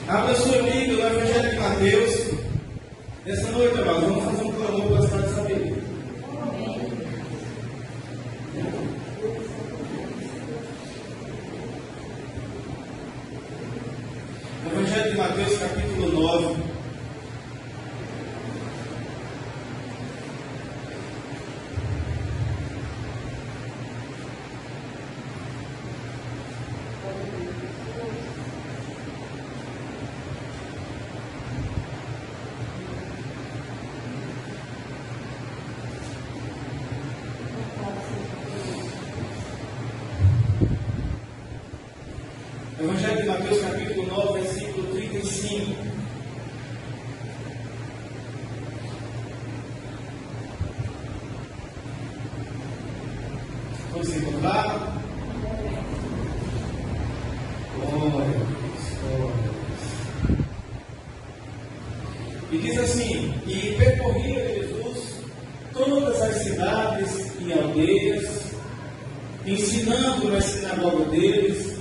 Abra sua Bíblia no Evangelho de Mateus. Nessa noite, amados, vamos fazer um clamor para a cidade de saber. Evangelho de Mateus, capítulo 9. Evangelho de Mateus, capítulo 9, versículo 35. Vamos se encontrar? Glória a Deus, glória a Deus. E diz assim: E percorria Jesus todas as cidades e aldeias, ensinando nas sinagogas deles,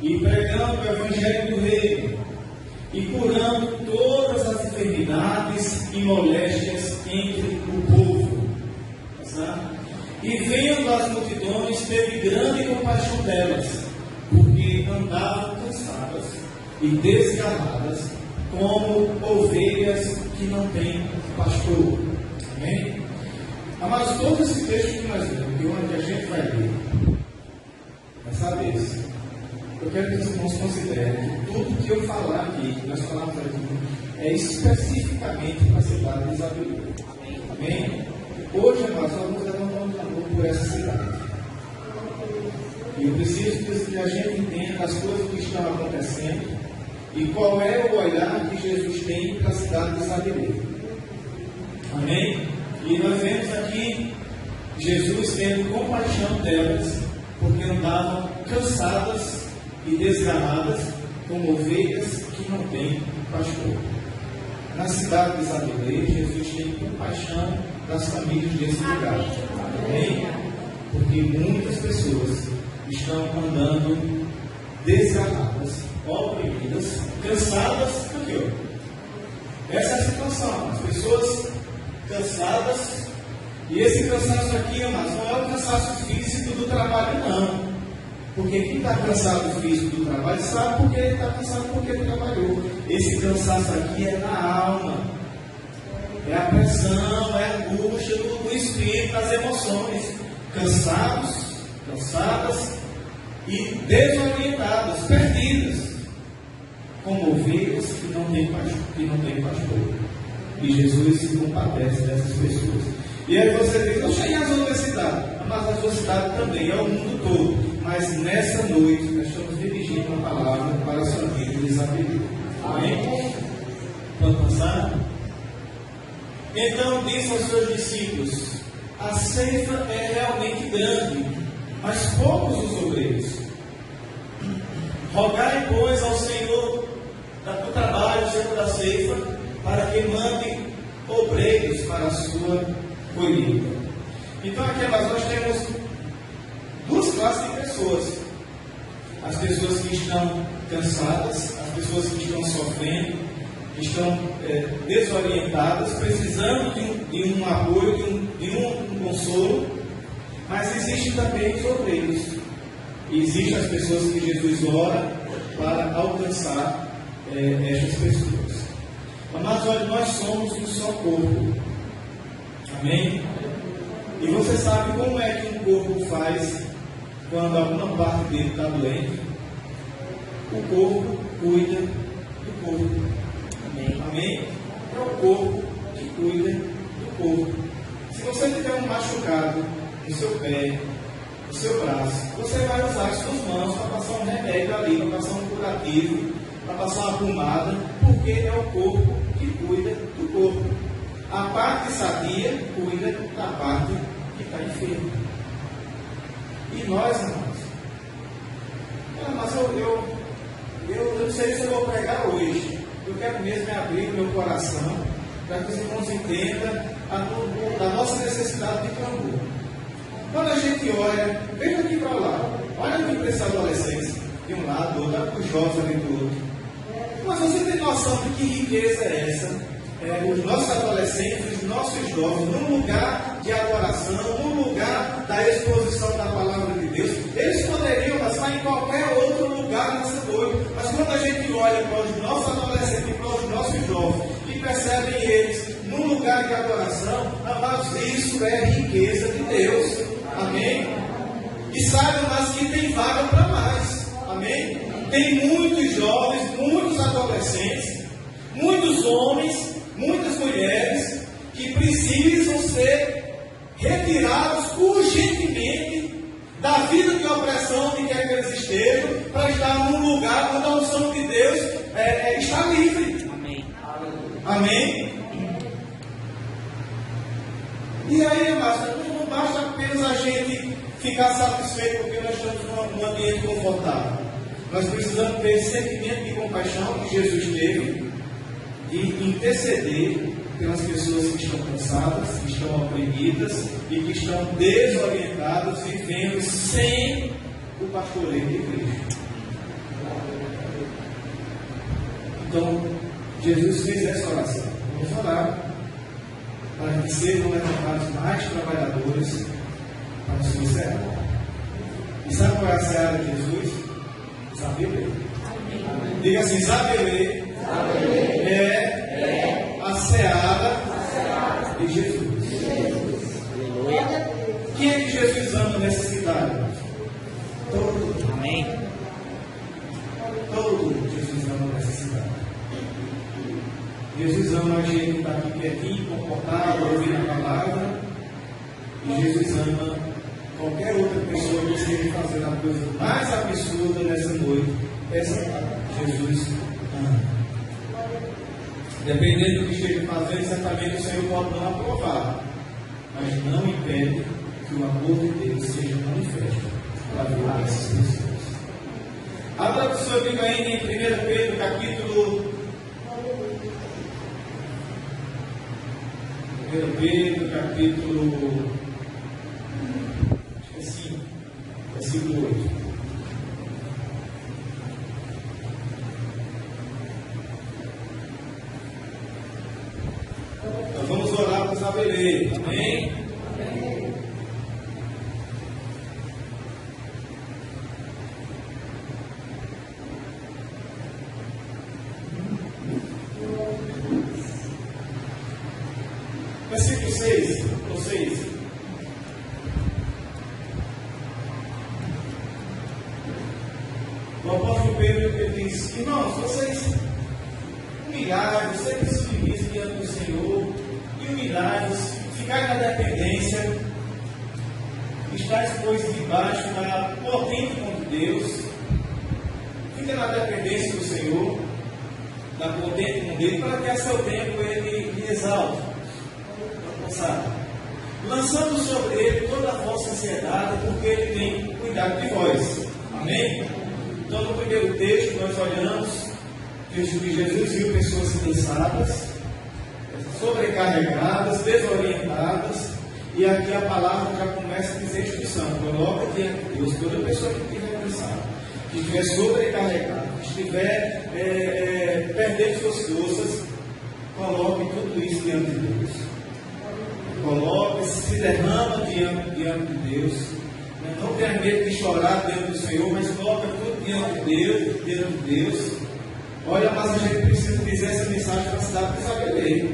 e pregando o Evangelho do Reino, e curando todas as enfermidades e moléstias entre o povo. E vendo as multidões, teve grande compaixão delas, porque andavam cansadas e desgarradas, como ovelhas que não têm pastor. Amém? Mas todo esse texto que nós lemos, que onde a gente vai ler, dessa vez, eu quero que os irmãos considerem que tudo que eu falar aqui, que nós falamos aqui, é especificamente para a cidade de Isabel. Amém? Hoje, nós vamos levantar um clamor por essa cidade. E eu preciso que a gente entenda as coisas que estão acontecendo e qual é o olhar que Jesus tem para a cidade de Isabel. Amém? E nós vemos aqui Jesus tendo compaixão delas, porque andavam cansadas e desgarradas, como ovelhas que não têm pastor. Na cidade de Isabel, Jesus tem compaixão das famílias desse lugar. Amém? Porque muitas pessoas estão andando desgarradas, oprimidas, cansadas. Aqui, ó. Essa é a situação. As pessoas cansadas, e esse cansaço aqui, amados, não é o cansaço físico do trabalho, não. Porque quem está cansado físico do trabalho sabe porque ele está cansado porque ele trabalhou. Esse cansaço aqui é na alma, é a pressão, é a angústia do espírito, das emoções. Cansadas e desorientadas, perdidas, como ovelhas que não têm pastor. E Jesus se compadece dessas pessoas. E aí você diz: não cheguei às outras cidades, mas as outras cidades também, é o mundo todo. Mas nessa noite nós estamos dirigindo uma palavra para a sua vida de Isabel. Amém? Pode passar? Então disse aos seus discípulos: a ceifa é realmente grande, mas poucos os obreiros. Rogai, pois, ao Senhor do trabalho, o Senhor da ceifa, para que mande obreiros para a sua colheita. Então aqui nós temos duas classes de pessoas: as pessoas que estão cansadas, as pessoas que estão sofrendo, que estão desorientadas, precisando de um apoio, de um consolo. Mas existem também os obreiros, e existem as pessoas que Jesus ora para alcançar estas pessoas. Mas olha, nós somos um só corpo. Amém? E você sabe como é que um corpo faz quando alguma parte dele está doente? O corpo cuida do corpo. Amém? Amém? É o corpo que cuida do corpo. Se você tiver um machucado no seu pé, no seu braço, você vai usar as suas mãos para passar um remédio ali, para passar um curativo, para passar uma pomada, porque é o corpo que cuida do corpo. A parte sadia cuida da parte que está enferma. E nós, irmãos, mas eu não sei se eu vou pregar hoje. Eu quero mesmo abrir o meu coração para que os irmãos entendam a nossa necessidade de clamor. Quando a gente olha, vem aqui para lá, olha aqui para essa adolescência, de um lado, olha para os jovens ali do outro. Mas você noção de que riqueza é essa? Os nossos adolescentes, os nossos jovens, num lugar de adoração, num lugar da exposição da palavra de Deus, eles poderiam estar em qualquer outro lugar nessa noite. Mas quando a gente olha para os nossos adolescentes e para os nossos jovens e percebem eles num lugar de adoração, amados, isso é riqueza de Deus. Amém? E saibam mais que tem vaga para mais. Amém? Tem muitos jovens, muitos adolescentes, muitos homens, muitas mulheres que precisam ser retirados urgentemente da vida de opressão onde quer que eles estejam, para estar num lugar onde a unção de Deus está livre. Amém. Amém? E aí, amados, não basta apenas a gente ficar satisfeito porque nós estamos num ambiente confortável. Nós precisamos ter esse sentimento de compaixão que Jesus teve e interceder pelas pessoas que estão cansadas, que estão oprimidas e que estão desorientadas, vivendo sem o pastoreio de Cristo. Então, Jesus fez essa oração. Vamos orar para que sejam levantados mais trabalhadores para a sua seara. E sabe qual é a seara de Jesus? Zabelê. Diga assim: Zabelê é a seara de Jesus. Quem é que Jesus ama nessa cidade? Todo. Amém. Todo Jesus ama nessa cidade. Jesus ama a gente que está aqui quietinho, comportado, ouvindo a palavra. E Jesus ama qualquer outra pessoa que esteja fazendo a coisa mais absurda nessa noite. Essa Jesus ama. Dependendo do que esteja fazendo, certamente o Senhor pode não aprovar, mas não impede que o amor de Deus seja manifesto para a vida dessas pessoas. Abra o seu Bíblia ainda em 1 Pedro, capítulo 1 Pedro, capítulo 5, versículo 8. Nós vamos orar para os Zabelê. Amém? Versículo 6, ou 6. O apóstolo Pedro ele diz: irmãos, vocês humilhados, sempre submissos diante do Senhor, e humilhados, ficar na dependência, estar exposto debaixo da potente mão de Deus, fica na dependência do Senhor, da potente mão dele, para que a seu tempo ele lhe exalte. Lançando sobre ele toda a vossa ansiedade, porque ele tem cuidado de vós. Amém? Então, no primeiro texto, nós olhamos que Jesus viu pessoas cansadas, sobrecarregadas, desorientadas, e aqui a palavra já começa a dizer instrução: coloca diante de Deus toda pessoa que estiver cansada, que estiver sobrecarregada, que estiver perdendo suas forças, coloque tudo isso diante de Deus. Coloque, se derrama diante de Deus. Não tenha medo de chorar diante do Senhor, mas coloca tudo diante de Deus. Olha, mas a gente precisa dizer essa mensagem para a cidade de Zabelê.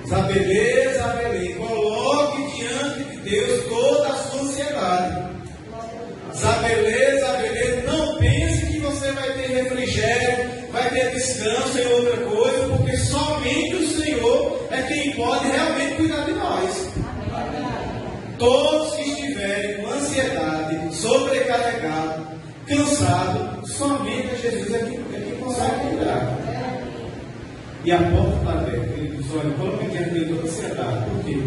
Zabelê, Zabelê, coloque diante de Deus toda a sua ansiedade. Zabelê, Zabelê, não pense que você vai ter refrigério, vai ter descanso em outra coisa, porque somente o Senhor é quem pode realmente cuidar de nós. Todos que estiverem com ansiedade, sobrecarregados, cansados, somente Jesus é quem consegue cuidar. E a porta está aberta. Ele diz: olha, coloque diante de toda ansiedade. Por quê?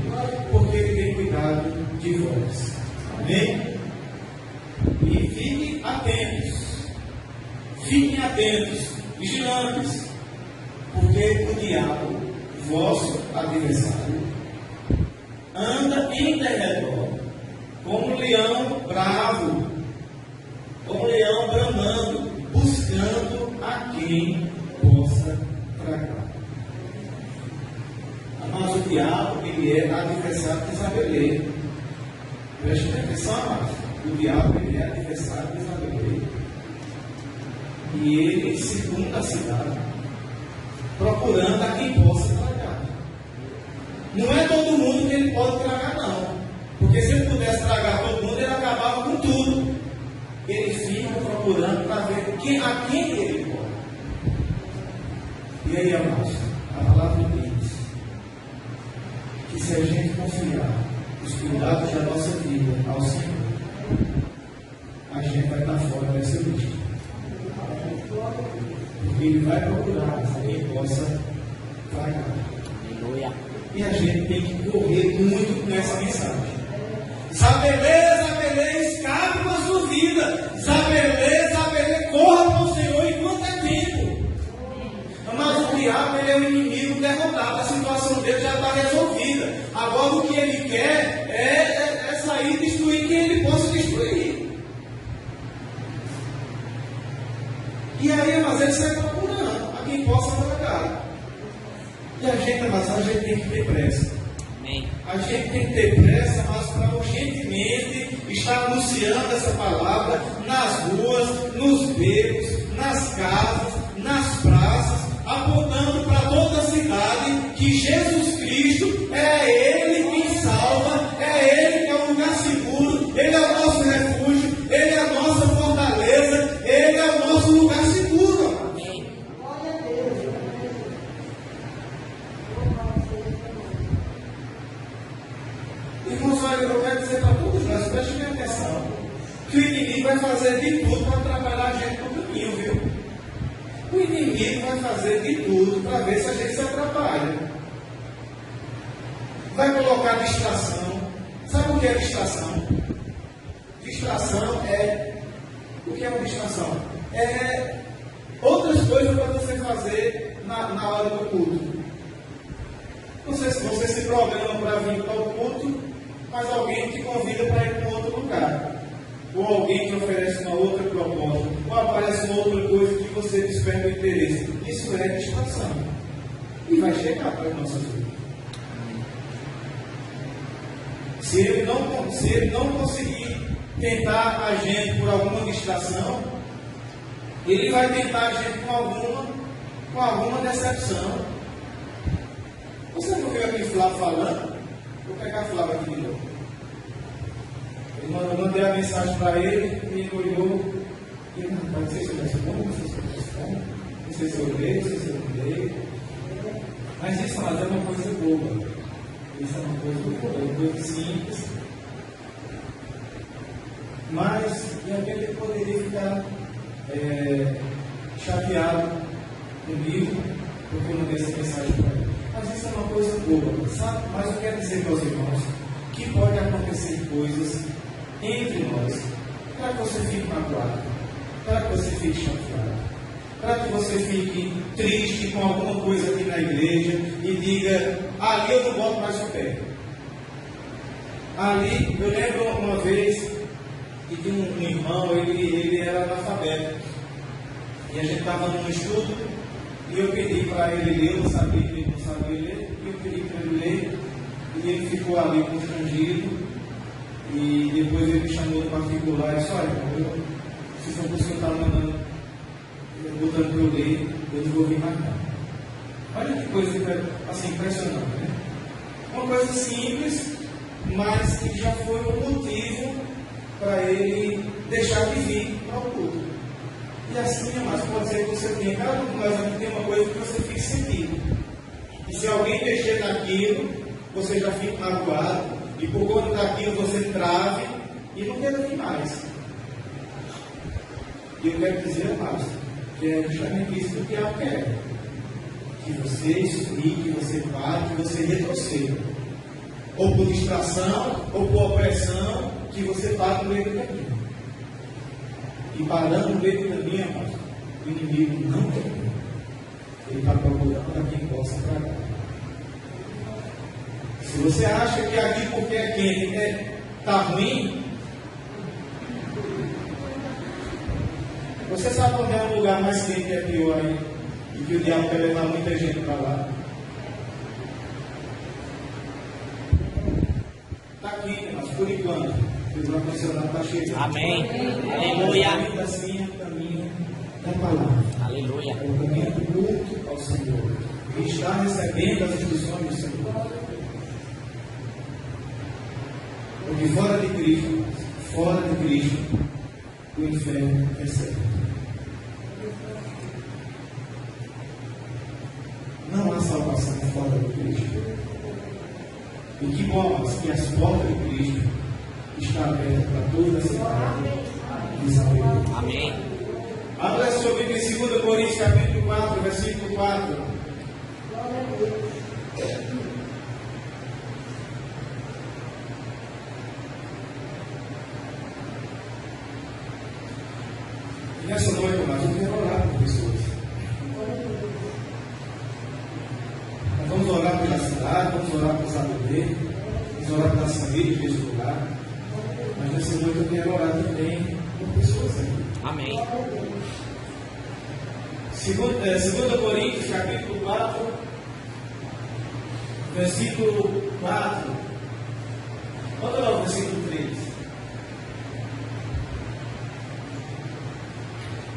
Porque ele tem cuidado de vós. Amém? E fiquem atentos, vigilantes, porque o diabo, vosso adversário, anda em derredor, como um leão bravo, como um leão bramando, buscando a quem possa tragar. Mas o diabo, ele é adversário de Isabelê. Preste atenção, amados. O diabo, ele é adversário de Isabelê. E ele circunda a cidade, procurando a quem possa tragar. Não é todo mundo que ele pode tragar, não. Porque se ele pudesse tragar todo mundo, ele acabava com tudo. Ele fica procurando para ver a quem ele pode. E aí, amados, a palavra diz que se a gente confiar os cuidados da nossa vida ao Senhor, a gente vai estar fora dessa lista. Porque Ele vai procurar quem possa tragar. E a gente tem que correr muito com essa mensagem. Isabelê, escape com a sua vida. Isabelê, corra para o Senhor enquanto é tempo. Mas o diabo, ele é o inimigo derrotado. A situação dele já está resolvida. Agora o que ele quer é sair e destruir quem ele possa destruir. E aí, mas ele sai procurando a quem possa tragar. E a gente tem que ter pressa. A gente tem que ter pressa, mas para urgentemente estar anunciando essa palavra nas ruas, nos becos, nas casas, nas praças, apontando para toda a cidade que Jesus Cristo é Ele quem salva, é Ele que é o lugar seguro, Ele é o nosso refúgio, Ele é a nossa fortaleza, Ele é o nosso lugar seguro. Irmãos, olha, eu quero dizer para todos nós, prestem atenção, que o inimigo vai fazer de tudo para atrapalhar a gente no caminho, viu? O inimigo vai fazer de tudo para ver se a gente se atrapalha. Vai colocar distração. Sabe o que é distração? Distração é... O que é uma distração? É outras coisas para você fazer na hora do culto. Você se programa para vir para o culto, mas alguém te convida para ir para um outro lugar. Ou alguém te oferece uma outra proposta, ou aparece uma outra coisa que você desperta o interesse. Isso é distração. E vai chegar para a nossa vida. Se ele não conseguir tentar a gente por alguma distração, ele vai tentar a gente com alguma decepção. Você não viu aqui Flávio falando? Vou pegar Flávio aqui de novo. Eu mandei a mensagem para ele, e ele olhou, e eu não sei se eu respondo, não sei se eu respondo, não sei se eu leio, não sei se eu não leio. Mas isso é uma coisa boa. Isso é uma coisa boa, é uma coisa simples. Mas, de repente, ele poderia ficar chateado comigo, porque eu não dei essa mensagem para ele. Mas isso é uma coisa boa, sabe? Mas eu quero dizer para os irmãos que pode acontecer coisas entre nós, para que você fique magoado, para que você fique chateado, para que você fique triste com alguma coisa aqui na igreja e diga, ali eu não boto mais o pé. Ali, eu lembro uma vez que tinha um irmão, ele era analfabeto, e a gente estava num estudo, e eu pedi para ele ler, eu não sabia que ele não sabia ler, e eu pedi para ele ler, e ele ficou ali constrangido. E depois ele me chamou no particular e disse, olha, se for você está mandando, botando para eu ler, eu não vou vir mais nada. Olha que coisa assim, impressionante, né? Uma coisa simples, mas que já foi um motivo para ele deixar de vir ao culto. E assim, mas pode ser que você tenha, cada um de nós aqui tem uma coisa que você fique sentindo. E se alguém mexer naquilo, você já fica magoado. E por conta daquilo você trave e não quer vir mais. E eu quero dizer mais, que é justamente isso que o diabo quer. Que você esfrie, que você pare, que você retroceda. Ou por distração, ou por opressão, que você pare no meio do caminho. E parando no meio do caminho, amados, o inimigo não quer. Ele está procurando a quem possa tragar. Se você acha que aqui porque é quente está ruim, você sabe onde é um lugar mais quente e é pior aí? e que o diabo quer levar muita gente para lá. Está aqui, mas por enquanto, o ar-condicionado está chegando. Amém. Aleluia. Ainda assim é o caminho da palavra. Aleluia. É o caminho do culto ao Senhor. E está recebendo as instruções do Senhor. Porque fora de Cristo, o inferno recebe. Não há salvação fora de Cristo. E que bom que as portas de Cristo estão abertas para toda a cidade de Israel. Amém. Abra sua Bíblia em 2 Coríntios, capítulo 4, versículo 4. E nessa noite, mais eu quero orar por pessoas. Nós vamos orar pela cidade, vamos orar por sabedoria, vamos orar pelas famílias desse lugar. Mas nessa noite eu quero orar também por pessoas aqui. Amém. 2 Coríntios, capítulo 4, versículo 4. Olha lá o versículo 3.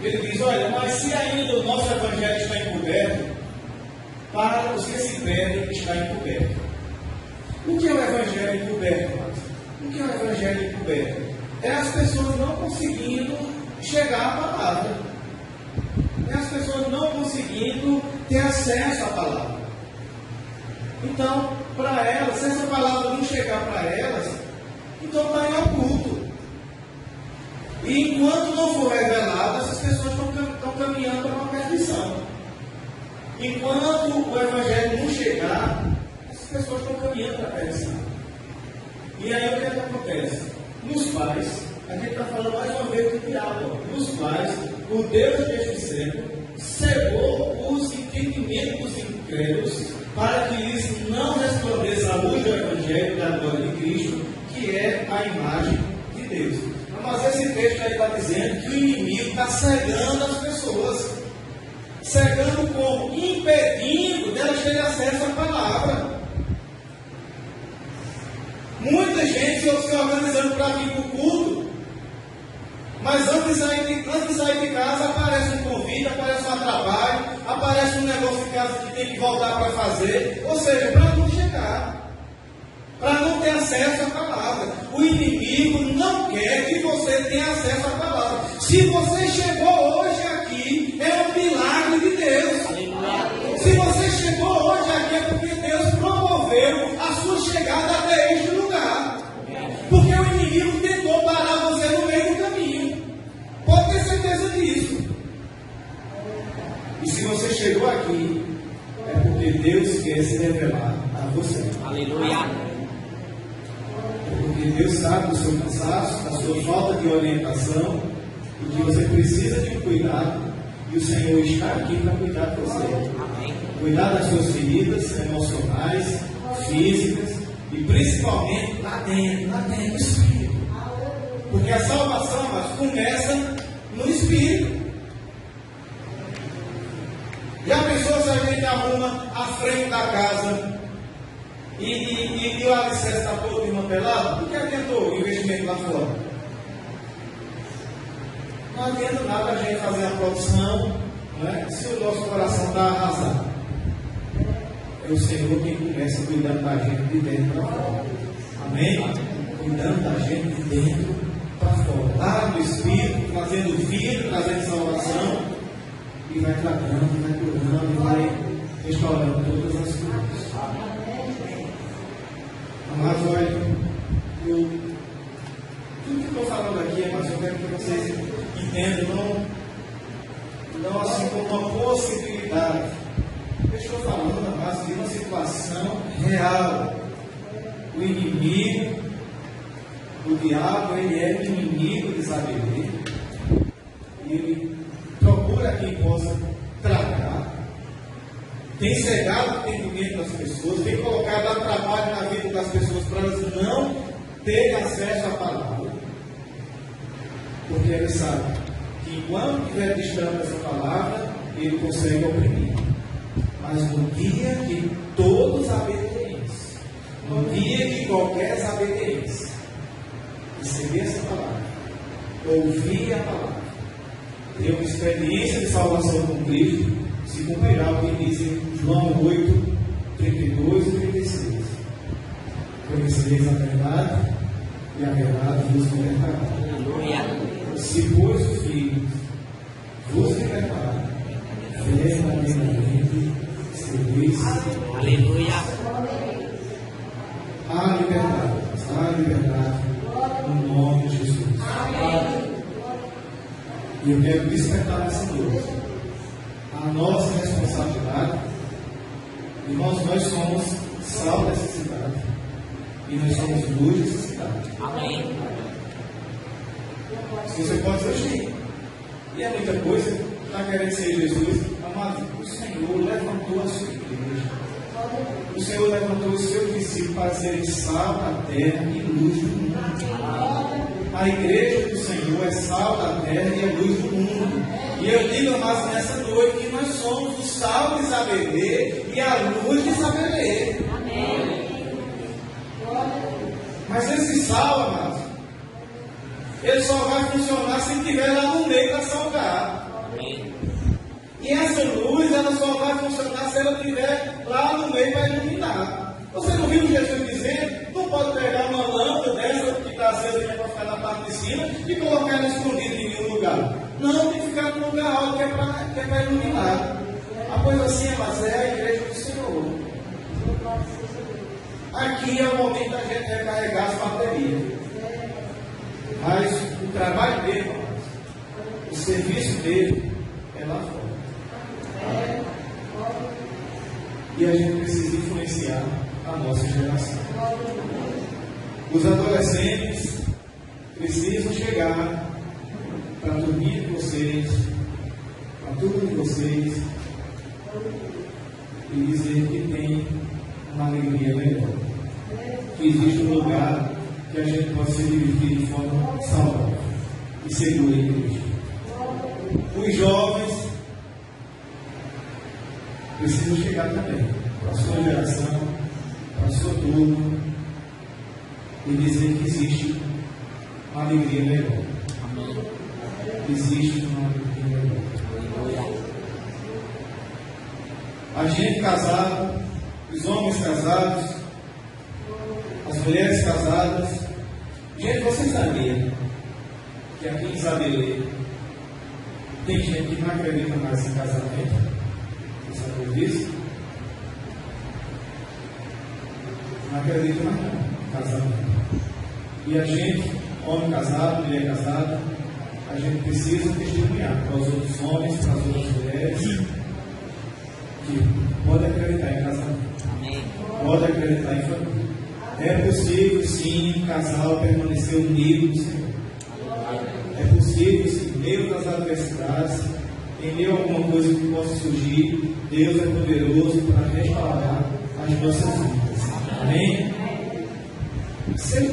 Ele diz: olha, mas se ainda o nosso evangelho está encoberto, para os que se perdem está encoberto. O que é o evangelho encoberto, Marcos? O que é o evangelho encoberto? É as pessoas não conseguindo chegar à palavra. É as pessoas não conseguindo ter acesso à palavra. Então, para elas, se essa palavra não chegar para elas, então está em oculto. E enquanto não for revelado, essas pessoas estão caminhando para uma perdição. Enquanto o evangelho não chegar, essas pessoas estão caminhando para a perdição. E aí o que acontece? Nos pais, a gente está falando mais uma vez do diabo. Nos pais, o Deus deste século cegou os entendimentos dos incrédulos para que eles não resplandecem a luz do evangelho da glória de Cristo, que é a imagem de Deus. Mas esse texto aí está dizendo que o inimigo está cegando as pessoas. Cegando como? Impedindo delas terem acesso à palavra. Muita gente se organizando para vir para o culto, mas antes de sair de casa aparece um convite, aparece um trabalho, aparece um negócio de casa que tem que voltar para fazer, ou seja, para não chegar, para não ter acesso à palavra. O inimigo não quer que você tenha acesso à palavra. Se você chegou hoje aqui, é um milagre de Deus. Aleluia. Se você chegou hoje aqui, é porque Deus promoveu a sua chegada até este lugar. Porque o inimigo tentou parar você no meio do caminho. Pode ter certeza disso. E se você chegou aqui, é porque Deus quer se revelar a você. Aleluia. Porque Deus sabe do seu cansaço, da sua falta de orientação, e que você precisa de um cuidado, e o Senhor está aqui para cuidar de você. Amém. Cuidar das suas feridas emocionais, físicas, e principalmente lá dentro do Espírito. Porque a salvação, mas começa no Espírito. E a pessoa, se a gente arruma a frente da casa e o alicerce está todo desmantelado, o que adiantou o investimento lá fora? Não adianta nada a gente fazer a produção, né, se o nosso coração está arrasado. É o Senhor quem começa cuidando da gente de dentro para fora. Amém? Cuidando da gente de dentro para fora. Lá no Espírito, trazendo vida, trazendo salvação. E vai tratando, vai curando, vai restaurando todas as coisas. Mas olha, tudo que estou falando aqui, mas eu quero que vocês entendam, não assim como uma possibilidade. Eu estou falando na base de uma situação real. O inimigo, o diabo, ele é o inimigo de sabedoria. Ele procura quem possa tratar. Tem cegado o entendimento das pessoas, tem colocado trabalho na vida das pessoas para elas não terem acesso à palavra. Porque ele sabe que enquanto estiver distante dessa palavra, ele consegue oprimir. Mas no dia que todos obedientes, no dia que qualquer obedientes, receber essa palavra, ouvir a palavra, ter uma experiência de salvação com Cristo, se cumprirá o que diz em João 8, 32 e 36. Conhecereis a verdade, e a verdade vos libertará. Se, pois, os filhos vos libertarem, verdadeiramente sereis. Aleluia. A liberdade, no nome de Jesus. E eu quero despertar nessa noite a nossa responsabilidade. Irmãos, nós somos sal dessa cidade. E nós somos luz dessa cidade. Amém. Você pode dizer, e é muita coisa, está querendo ser Jesus, amado, o Senhor levantou a sua igreja. O Senhor levantou os seus discípulos para serem sal da terra e luz do mundo. A igreja do Senhor é sal da terra e é luz do mundo. E eu digo, amados, nessa noite, que nós somos o sal de saber ler e a luz de saber ler. Amém. Mas esse sal, amados, ele só vai funcionar se estiver lá no meio para salgar. Amém. E essa luz, ela só vai funcionar se ela estiver lá no meio para iluminar. Você não viu Jesus dizendo, não pode pegar uma lâmpada dessa que está acesa para ficar na parte de cima e colocar ela escondida em nenhum lugar. Não, tem que ficar no lugar alto que é para iluminar. A coisa assim, mas é a igreja do Senhor. Aqui é o momento da gente recarregar as baterias. Mas o trabalho dele, o serviço dele é lá fora. E a gente precisa influenciar a nossa geração. Os adolescentes precisam chegar para dormir de vocês, para tudo de vocês, e dizer que tem uma alegria melhor. Que existe um lugar que a gente pode se divertir de forma saudável e segura em Cristo. Os jovens precisam chegar também para a sua geração, para a sua turma, e dizer que existe uma alegria melhor. Existe uma alegria melhor. A gente casado, os homens casados, as mulheres casadas. Gente, vocês sabiam que aqui em Isabelê tem gente que não acredita mais em casamento? Você sabia disso? Não acredita mais em casamento. E a gente, homem casado, mulher casada, a gente precisa testemunhar para os outros homens, para as outras mulheres, que pode acreditar em casamento. Amém. Pode acreditar em família. É possível, sim, um casal permanecer unido no Senhor. É possível, sim, em meio das adversidades, em meio a alguma coisa que possa surgir, Deus é poderoso para restaurar as nossas vidas. Amém? Seja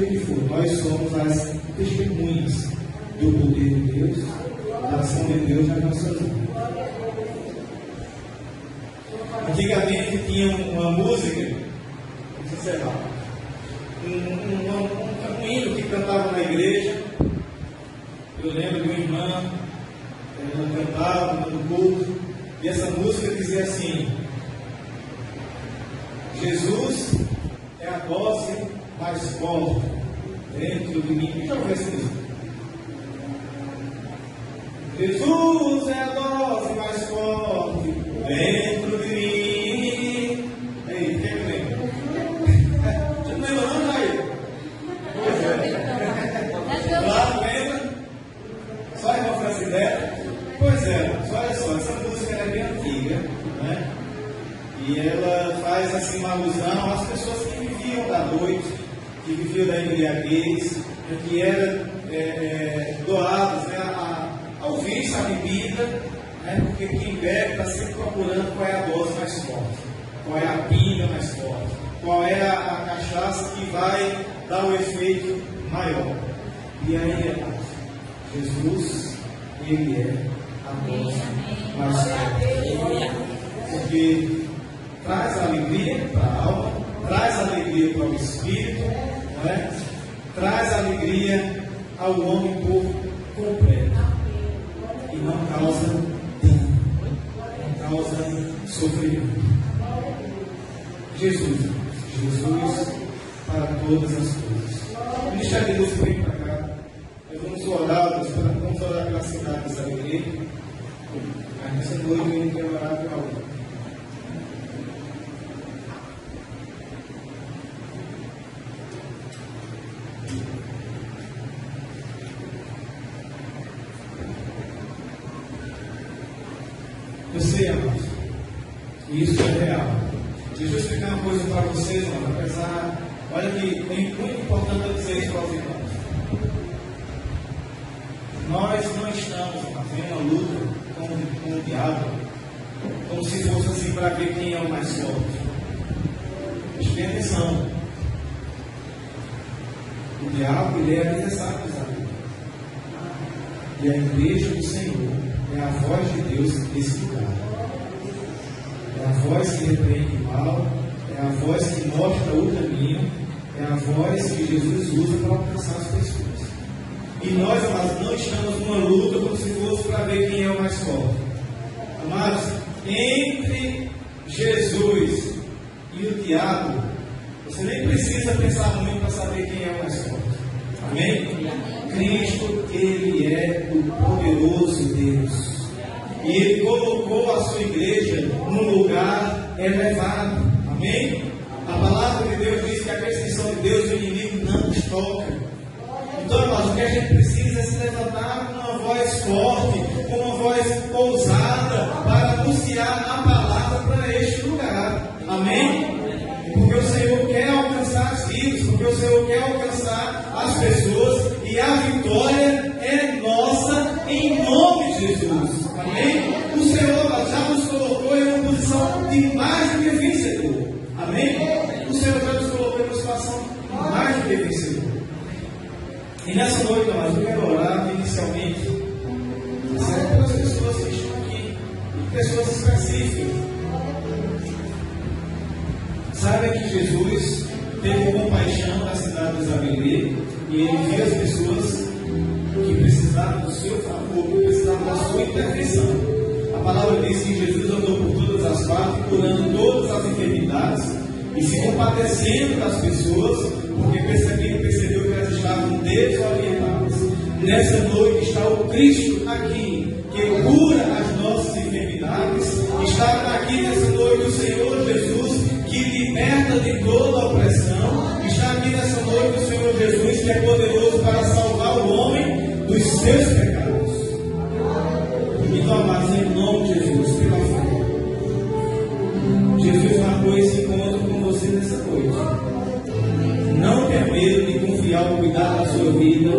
o que for, nós somos as testemunhas do poder de Deus, da ação de Deus nas nossas vidas. Antigamente tinha uma música, sei lá, um hino que cantava na igreja. Eu lembro de uma irmã, ela cantava no culto, e essa música dizia assim: Jesus é a dose mais forte dentro de mim. Já ouviu essa música? Jesus é a dose mais forte dentro de mim. Ei, quem lembra? Você não lembra não, Jair? Pois é. Claro, lembra? Só a irmã Francidete? Pois é, olha só, essa música é bem antiga, né? E ela faz assim uma alusão às pessoas que viviam da noite, que viviam da embriaguez, que eram doados, né, ao vício, à bebida, né, porque quem bebe está sempre procurando qual é a dose mais forte, qual é a pinga mais forte, qual é a cachaça que vai dar o efeito maior. E aí, Jesus, Ele é a após mais tarde. Porque traz alegria para a alma, traz alegria para o espírito, não é? Traz alegria ao homem por completo e não causa dano, não causa sofrimento. Jesus para todas as coisas. O Ministério de Deus vem para cá. Nós vamos orar pela cidade dessa igreja. Mas nessa noite a gente vai orar pela outra. Você, amados, e isso é real. Deixa eu explicar uma coisa para vocês, mano. Apesar, olha que é muito importante eu dizer isso para os irmãos. Nós não estamos fazendo uma luta com o diabo, como se fosse assim para ver quem é o mais forte. Preste atenção. O diabo, ele é adversário dos amigos. E a igreja do Senhor é a voz de Deus nesse lugar. É a voz que repreende o mal, é a voz que mostra o caminho, é a voz que Jesus usa para alcançar as pessoas. E nós, amados, não estamos numa luta como se fosse para ver quem é o mais forte. Amados, entre Jesus e o diabo, você nem precisa pensar muito para saber quem é o mais forte. Amém? Cristo, Ele é o poderoso Deus. E Ele colocou a sua igreja num lugar elevado. Amém? A palavra de Deus diz que a perseguição de Deus, o inimigo não nos toca. Então, irmãos, o que a gente precisa é se levantar com uma voz forte, com uma voz ousada, para anunciar a palavra para este lugar. Amém? Porque o Senhor quer alcançar as vidas, porque o Senhor quer alcançar as pessoas, e a vitória é nossa em nome de Jesus. Amém? O Senhor já nos colocou em uma posição de mais do que vencedor. Amém? O Senhor já nos colocou em uma situação de mais do que vencedor. E nessa noite, nós eu quero orar inicialmente pelas pessoas que estão aqui, e pessoas específicas. Saiba que Jesus teve compaixão da cidade de Zabelê, e Ele viu as pessoas que precisavam do seu favor, que precisavam da sua intervenção. A palavra diz que Jesus andou por todas as partes, curando todas as enfermidades e se compadecendo das pessoas, porque percebeu que elas estavam desorientadas. Nessa noite está o Cristo aqui, que cura as nossas enfermidades. Está aqui nessa noite o Senhor Jesus, que liberta de toda a opressão. Está aqui nessa noite o Senhor Jesus, que é poderoso para salvar o homem dos seus pecados. Então, amados, em nome de Jesus, pela fé, Jesus marcou esse encontro com você nessa noite. Não tenha medo de confiar o cuidado da sua vida